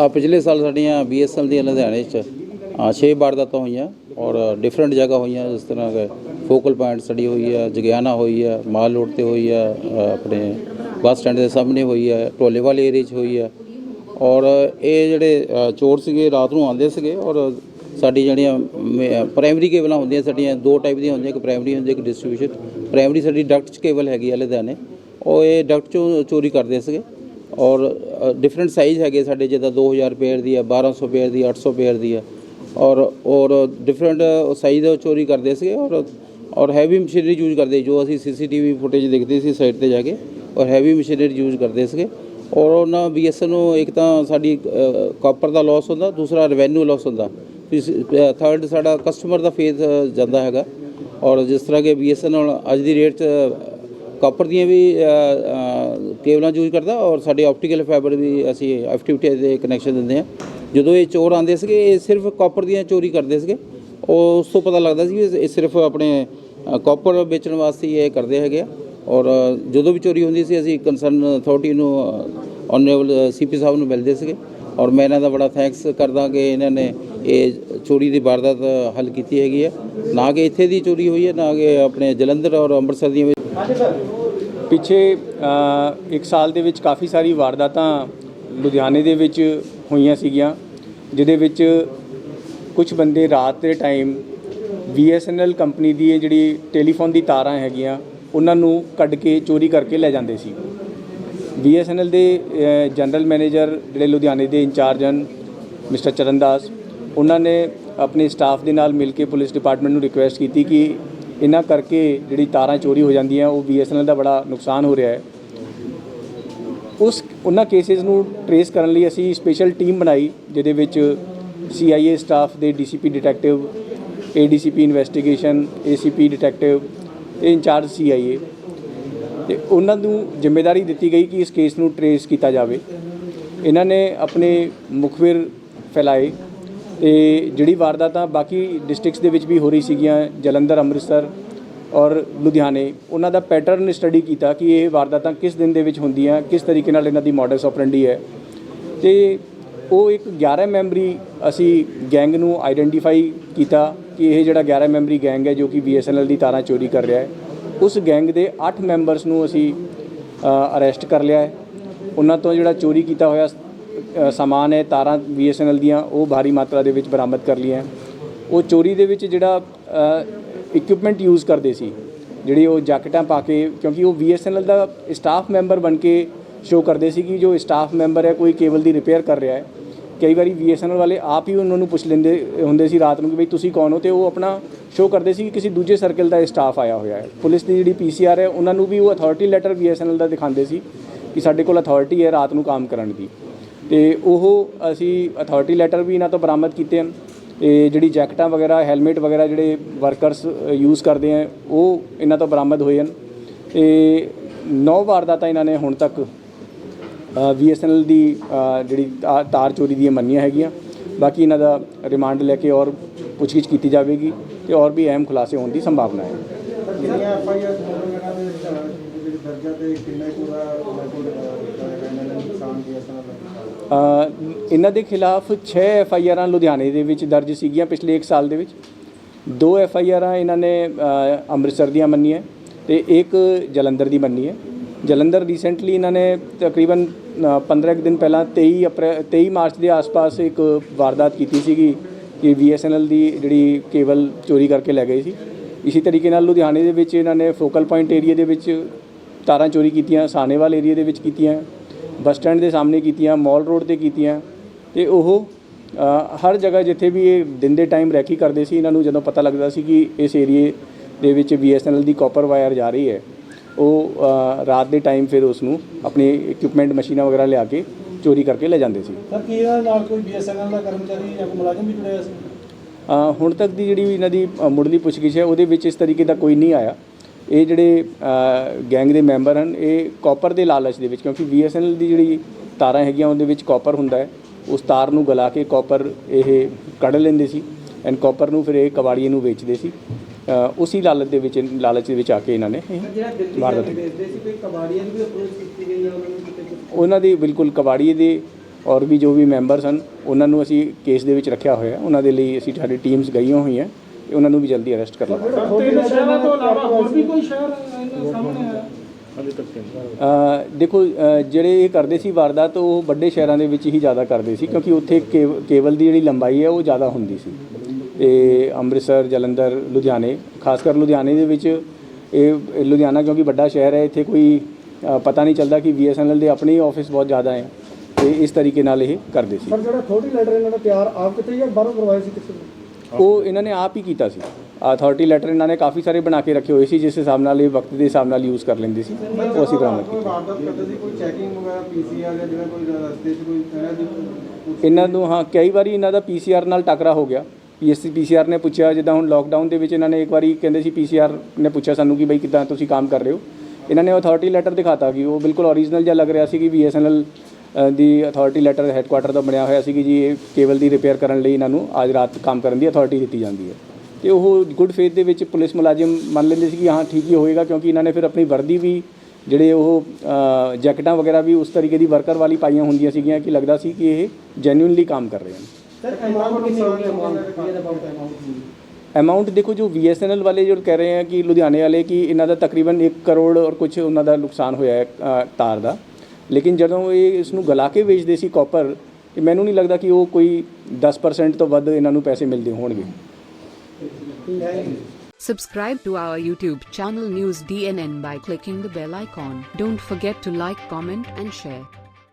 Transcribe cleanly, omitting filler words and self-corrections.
पिछले साल साड़ियाँ BSNL ਦੀਆਂ ਲੁਧਿਆਣੇ 'ਚ 6 ਵਾਰਦਾਤਾਂ ਹੋਈਆਂ ਔਰ ਡਿਫਰੈਂਟ ਜਗ੍ਹਾ ਹੋਈਆਂ। ਜਿਸ ਤਰ੍ਹਾਂ ਕਿ ਫੋਕਲ ਪੁਆਇੰਟ ਸੜੀ ਹੋਈ ਹੈ, ਜਗਿਆਣਾ ਹੋਈ ਹੈ, ਮਾਲ ਰੋਡ ਤੇ ਹੋਈ ਹੈ, ਆਪਣੇ ਬੱਸ ਸਟੈਂਡ ਦੇ ਸਾਹਮਣੇ ਹੋਈ ਹੈ, ਢੋਲੇਵਾਲ ਏਰੀਏ 'ਚ ਹੋਈ ਹੈ। ਔਰ ਇਹ ਜਿਹੜੇ ਚੋਰ ਸੀਗੇ ਰਾਤ ਨੂੰ ਆਉਂਦੇ ਸੀਗੇ ਔਰ ਸਾਡੀ ਜਿਹੜੀਆਂ ਪ੍ਰਾਇਮਰੀ ਕੇਬਲਾਂ ਹੁੰਦੀਆਂ ਸਾਡੀਆਂ ਦੋ ਟਾਈਪ ਦੀਆਂ ਹੁੰਦੀਆਂ, ਇੱਕ ਪ੍ਰਾਇਮਰੀ ਹੁੰਦੀ, ਇੱਕ ਡਿਸਟ੍ਰੀਬਿਊਸ਼ਨ। ਪ੍ਰਾਇਮਰੀ ਸਾਡੀ ਡਕਟ 'ਚ ਕੇਬਲ ਹੈਗੀ ਹੈ ਲੁਧਿਆਣੇ, ਉਹ ਇਹ ਡਕਟ 'ਚੋਂ ਚੋਰੀ ਕਰਦੇ ਸੀਗੇ। ਔਰ डिफरेंट साइज़ है साढ़े जिदा 2000 पेयर दी है, 1200 पेयर दी, 800 पेयर दी है। और डिफरेंट साइज़ चोरी करते थे और हैवी मशीनरी यूज करते जो असी CCTV फुटेज देखते थे साइड पर जाके, और हैवी मशीनरी यूज करते थे। और उन्होंने BSN एक तो साड़ी कॉपर का लॉस होंदा, दूसरा रेवेन्यू लॉस होंदा, थर्ड साड़ा कस्टमर का फेथ जाता है। और जिस तरह के BSN अज की रेट कॉपर दी भी केबल यूज करता और साड़ी ऑप्टिकल फाइबर भी असी FTT के कनैक्शन देंगे हैं। जो ये चोर आते थे ये सिर्फ कॉपर दी चोरी करते थे, और उस तो पता लगता सी ये सिर्फ अपने कॉपर बेचने वास्ते ये करते हैं। और जो भी चोरी होंदी सी असी कंसर्न अथॉरिटी ऑनरेबल CP साहब नूं मिलते थे। और मैं इन्हां दा बड़ा थैंक्स करदा कि इन्होंने ये चोरी की वारदात हल की हैगी है, ना कि इत्थे दी चोरी हुई है, ना कि अपने जलंधर और अंमृतसर दी। पिछे एक साल दे विच काफ़ी सारी वारदातां लुधियाने दे विच होईयां सीगियां, जिहदे विच कुछ बंदे रात के टाइम BSNL कंपनी दी जिहड़ी टेलीफोन दी तारां हैगियां उन्हां नूं कढ के चोरी करके लै जांदे सी। BSNL दे जनरल मैनेजर जिहड़े लुधियाने दे इंचार्ज हन मिस्टर चरणदास, उन्होंने अपने स्टाफ के नाल मिल के पुलिस डिपार्टमेंट नूं रिक्वेस्ट की कि इन्हां करके जिहड़ी तारां चोरी हो जांदियां वो BSNL का बड़ा नुकसान हो रहा है। उन्हां केसिस नूं ट्रेस करन लई असीं स्पैशल टीम बनाई, जिहदे विच CIA स्टाफ दे DCP detective, ADCP investigation, ACP detective ते इंचार्ज CIA ते उन्हां नूं जिम्मेदारी दित्ती गई कि इस केस नूं ट्रेस किया जाए। इन्हां ने अपने मुखबिर फैलाए ते जिहड़ी वारदातां बाकी डिस्ट्रिक्ट्स दे विच भी हो रही सीगियां, जलंधर, अमृतसर और लुधियाने, उन्हां दा पैटर्न स्टडी किया कि ये वारदातां किस दिन दे विच हुंदियां, किस तरीके नाल इन्हां दी मॉडस ऑपरेंडी है। तो वो एक 11 मैंबरी असी गैंग नूं आइडेंटिफाई किया कि यह जिहड़ा 11 मैंबरी गैंग है जो कि BSNL दी तारां चोरी कर रहा है, उस गैंग दे 8 मैंबरस नूं असी अरैसट कर लिया है। उन्हां तो जिहड़ा चोरी किया होया समान है, तारां BSNL दियां वो भारी मात्रा दे विच बरामद कर लिया। वो चोरी दे विच जिहड़ा इक्विपमेंट यूज़ करते सी, जिहड़ी वो जैकटां पा के, क्योंकि वो BSNL का स्टाफ मैंबर बन के शो करते सी कि जो स्टाफ मैंबर है कोई केबल की रिपेयर कर रहा है। कई बार BSNL वाले आप ही उन्होंने पुछ लेंदे हुंदे सी रात नूं कि बई तुसीं कौन हो, तो वो अपना शो करते सी कि किसी दूजे सर्कल का स्टाफ आया होया है। पुलिस की जिहड़ी PCR है उन्होंने भी वो अथॉरिटी लैटर BSNL का दिखाते सी कि साडे कोल अथॉरिटी है रात नूं काम करन दी। तो वह असी अथॉरिटी लैटर भी इन्हां तो बरामद किए हैं। जिहड़ी जैकटां वगैरह, हैलमेट वगैरह जिहड़े वर्करस यूज़ करते हैं वो इन्हां तो बरामद होए हैं। 9 वारदातां इन्हां ने हुण तक BSNL की जिहड़ी तार चोरी दी मन्नियां हैगियां। बाकी इन्हां दा रिमांड लैके और पुछगिछ की जाएगी तो और भी अहम खुलासे होने की संभावना है। इन्हां दे खिलाफ 6 FIR लुधियाने दे विच दर्ज सीगियां पिछले 1 साल दे विच। 2 FIR इन्हां ने अमृतसर दियां मन्नी है तो एक जलंधर दी मन्नी है। जलंधर रिसेंटली इन्होंने तकरीबन 15 दिन पहला 23 मार्च के आस पास एक वारदात की सी कि BSNL की जिहड़ी केबल चोरी करके लै गई सी। इसी तरीके नाल लुधियाने दे विच इन्होंने फोकल पॉइंट एरिए दे विच तारां चोरी कीतियां, सानेवाल एरिए दे विच कीतियां, बस स्टैंड के सामने कीतियां, मॉल रोड ते कीतियां। ते ओह हर जगह जिथे भी ये दिन के टाइम रैकी करते सी, इन्हां नूं जदों पता लगता सी कि इस एरिए दे विच BSNL की कॉपर वायर जा रही है, वो रात के टाइम फिर उसनूं अपनी इक्विपमेंट मशीनां वगैरह लिया के चोरी करके ले जाते सी। सर की नाल कोई BSNL का कर्मचारी या कोई मुलाजम भी जुड़िया सी? हुण तक की जिहड़ी इन्हां दी मुढ़ली पुछगिछ है उहदे विच इस तरीके का कोई नहीं आया। ये जिहड़े गैंग के मैंबर हैं ये कॉपर के लालच दे विच, क्योंकि BSNL की जिहड़ी तारां हैगियां उहदे विच कॉपर हुंदा है, उस तार नूं गला के कॉपर ये कढ़ लैंदे सी एंड कॉपर नूं फिर ये कबाड़ीए नूं वेचदे सी। उसी लालच दे विच आके इन्होंने वारदात उन्होंने बिल्कुल कबाड़ीए दे ਔਰ ਵੀ ਜੋ ਵੀ ਮੈਂਬਰ ਸਨ ਉਹਨਾਂ ਨੂੰ ਅਸੀਂ ਕੇਸ ਦੇ ਵਿੱਚ ਰੱਖਿਆ ਹੋਇਆ। ਉਹਨਾਂ ਦੇ ਲਈ ਅਸੀਂ ਸਾਡੀ ਟੀਮਸ ਗਈਆਂ ਹੋਈਆਂ ਤੇ ਉਹਨਾਂ ਨੂੰ ਵੀ ਜਲਦੀ ਅਰੈਸਟ ਕਰ ਲਾਂਗੇ। ਤਿੰਨ ਸ਼ਹਿਰਾਂ ਤੋਂ ਇਲਾਵਾ ਹੋਰ ਵੀ ਕੋਈ ਸ਼ਹਿਰ ਇਹਨਾਂ ਸਾਹਮਣੇ ਆਇਆ? ਦੇਖੋ ਜਿਹੜੇ ਇਹ ਕਰਦੇ ਸੀ ਵਾਰਦਾਤ ਉਹ ਵੱਡੇ ਸ਼ਹਿਰਾਂ ਦੇ ਵਿੱਚ ਹੀ ਜ਼ਿਆਦਾ ਕਰਦੇ ਸੀ, ਕਿਉਂਕਿ ਉੱਥੇ ਕੇਬਲ ਦੀ ਜਿਹੜੀ ਲੰਬਾਈ ਹੈ ਉਹ ਜ਼ਿਆਦਾ ਹੁੰਦੀ ਸੀ। ਤੇ ਅੰਮ੍ਰਿਤਸਰ, ਜਲੰਧਰ, ਲੁਧਿਆਣੇ, ਖਾਸ ਕਰ ਲੁਧਿਆਣੇ ਦੇ ਵਿੱਚ ਇਹ ਲੁਧਿਆਣਾ ਕਿਉਂਕਿ ਵੱਡਾ ਸ਼ਹਿਰ ਹੈ, ਇੱਥੇ ਕੋਈ ਪਤਾ ਨਹੀਂ ਚੱਲਦਾ ਕਿ BSNL ਦੇ ਆਪਣੇ ਹੀ ਆਫਿਸ ਬਹੁਤ ਜ਼ਿਆਦਾ ਹੈ ਤੇ ਇਸ ਤਰੀਕੇ ਨਾਲ ਇਹ ਕਰਦੇ ਸੀ। ਪਰ ਜਿਹੜਾ ਅਥਾਰਟੀ ਲੈਟਰ ਇਹਨਾਂ ਦਾ ਤਿਆਰ ਆਪ ਕਿਤੇ ਜਾਂ ਬਾਹਰੋਂ ਕਰਵਾਇਆ ਸੀ ਕਿਸੇ ਨੇ? ਉਹ ਇਹਨਾਂ ਨੇ ਆਪ ਹੀ ਕੀਤਾ ਸੀ। ਅਥਾਰਟੀ ਲੈਟਰ ਇਹਨਾਂ ਨੇ ਕਾਫੀ ਸਾਰੇ ਬਣਾ ਕੇ ਰੱਖੇ ਹੋਏ ਸੀ, ਜਿਸ ਹਿਸਾਬ ਨਾਲ ਇਹ ਵਕਤ ਦੇ ਹਿਸਾਬ ਨਾਲ ਯੂਜ਼ ਕਰ ਲੈਂਦੇ ਸੀ, ਉਹ ਅਸੀਂ ਬਰਾਮਦ ਕੀਤਾ। ਵਾਰਦਾਤ ਕਰਦੇ ਸੀ ਕੋਈ ਚੈਕਿੰਗ ਵਗੈਰਾ PCR ਜਾਂ ਜਿਵੇਂ ਕੋਈ ਰਸਤੇ 'ਚ ਕੋਈ ਇਹਨਾਂ ਨੂੰ ਹਾਂ ਕਈ ਵਾਰੀ ਇਹਨਾਂ ਦਾ PCR ਨਾਲ ਟਕਰਾ ਹੋ ਗਿਆ। PCR ਨੇ ਪੁੱਛਿਆ, ਜਿੱਦਾਂ ਹੁਣ ਲੋਕਡਾਊਨ ਦੇ ਵਿੱਚ ਇਹਨਾਂ ਨੇ ਇੱਕ ਵਾਰੀ ਕਹਿੰਦੇ ਸੀ PCR ਨੇ ਪੁੱਛਿਆ ਸਾਨੂੰ ਕਿ ਬਈ ਕਿੱਦਾਂ ਤੁਸੀਂ ਕੰਮ ਕਰ ਰਹੇ ਹੋ। ਇਹਨਾਂ ਨੇ ਅਥਾਰਟੀ ਲੈਟਰ ਦਿਖਾਤਾ ਕਿ ਉਹ ਬਿਲਕੁਲ ਓਰੀਜਨਲ ਜਿਹਾ ਲੱਗ ਰਿਹਾ ਸੀ ਕਿ BSNL ਦੀ ਅਥਾਰਟੀ ਲੈਟਰ ਹੈੱਡਕੁਆਟਰ ਦਾ ਬਣਿਆ ਹੋਇਆ ਸੀ ਕਿ ਜੀ ਇਹ ਕੇਬਲ ਦੀ ਰਿਪੇਅਰ ਕਰਨ ਲਈ ਇਹਨਾਂ ਨੂੰ ਅੱਜ ਰਾਤ ਕੰਮ ਕਰਨ ਦੀ ਅਥਾਰਟੀ ਦਿੱਤੀ ਜਾਂਦੀ ਹੈ। ਤੇ ਉਹ ਗੁੱਡ ਫੇਥ ਦੇ ਵਿੱਚ ਪੁਲਿਸ ਮੁਲਾਜ਼ਮ ਮੰਨ ਲੈਂਦੇ ਸੀ ਕਿ ਹਾਂ ਠੀਕ ਹੀ ਹੋਏਗਾ, ਕਿਉਂਕਿ ਇਹਨਾਂ ਨੇ ਫਿਰ ਆਪਣੀ ਵਰਦੀ ਵੀ ਜਿਹੜੇ ਉਹ ਜੈਕਟਾਂ ਵਗੈਰਾ ਵੀ ਉਸ ਤਰੀਕੇ ਦੀ ਵਰਕਰ ਵਾਲੀ ਪਾਈਆਂ ਹੁੰਦੀਆਂ ਸੀਗੀਆਂ ਕਿ ਲੱਗਦਾ ਸੀ ਕਿ ਇਹ ਜੈਨੂਇਨਲੀ ਕੰਮ ਕਰ ਰਹੇ ਹਨ। अमाउंट देखो जो BSNL वाले जो कह रहे हैं कि लुधियाने वाले कि इन्हों का तकरीबन 1 करोड़ और कुछ उन्होंने नुकसान होया है तार का, लेकिन जदों ये इसनूं गला के बेचते सी कॉपर, मैनूं नहीं लगता कि वो कोई 10% तो वध इन्हों पैसे मिलते होणगे। Subscribe to our YouTube channel News DNN by clicking the bell icon. Don't forget to like, comment and share.